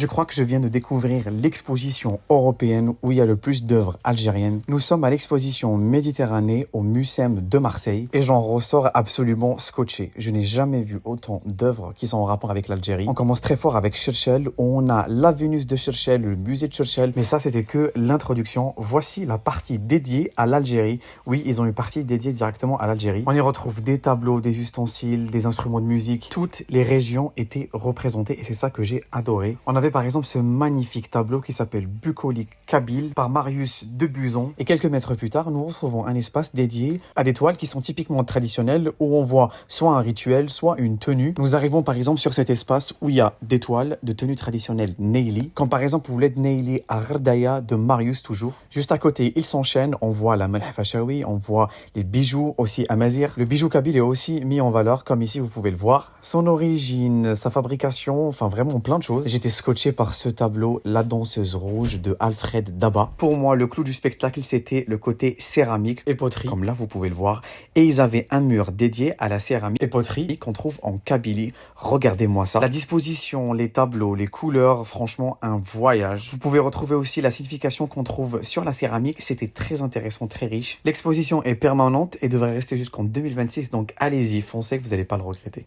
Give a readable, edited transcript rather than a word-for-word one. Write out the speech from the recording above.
Je crois que je viens de découvrir l'exposition européenne où il y a le plus d'œuvres algériennes. Nous sommes à l'exposition Méditerranée au Mucem de Marseille et j'en ressors absolument scotché. Je n'ai jamais vu autant d'œuvres qui sont en rapport avec l'Algérie. On commence très fort avec Churchill où on a la Vénus de Churchill, le musée de Churchill. Mais ça, c'était que l'introduction. Voici la partie dédiée à l'Algérie. Oui, ils ont une partie dédiée directement à l'Algérie. On y retrouve des tableaux, des ustensiles, des instruments de musique. Toutes les régions étaient représentées et c'est ça que j'ai adoré. On avait par exemple ce magnifique tableau qui s'appelle Bucolique Kabyle par Marius de Buzon. Et quelques mètres plus tard, nous retrouvons un espace dédié à des toiles qui sont typiquement traditionnelles où on voit soit un rituel, soit une tenue. Nous arrivons par exemple sur cet espace où il y a des toiles de tenue traditionnelle Neili, comme par exemple Ouled Neili à Gherdaya de Marius toujours. Juste à côté, ils s'enchaînent. On voit la Melh Fachaoui, on voit les bijoux aussi Amazigh. Le bijou kabyle est aussi mis en valeur comme ici vous pouvez le voir. Son origine, sa fabrication, enfin vraiment plein de choses. J'étais scotché par ce tableau, La danseuse rouge de Alfred Daba. Pour moi, le clou du spectacle, c'était le côté céramique et poterie, comme là vous pouvez le voir. Et ils avaient un mur dédié à la céramique et poterie qu'on trouve en Kabylie. Regardez-moi ça. La disposition, les tableaux, les couleurs, franchement un voyage. Vous pouvez retrouver aussi la signification qu'on trouve sur la céramique. C'était très intéressant, très riche. L'exposition est permanente et devrait rester jusqu'en 2026, donc allez-y, foncez que vous n'allez pas le regretter.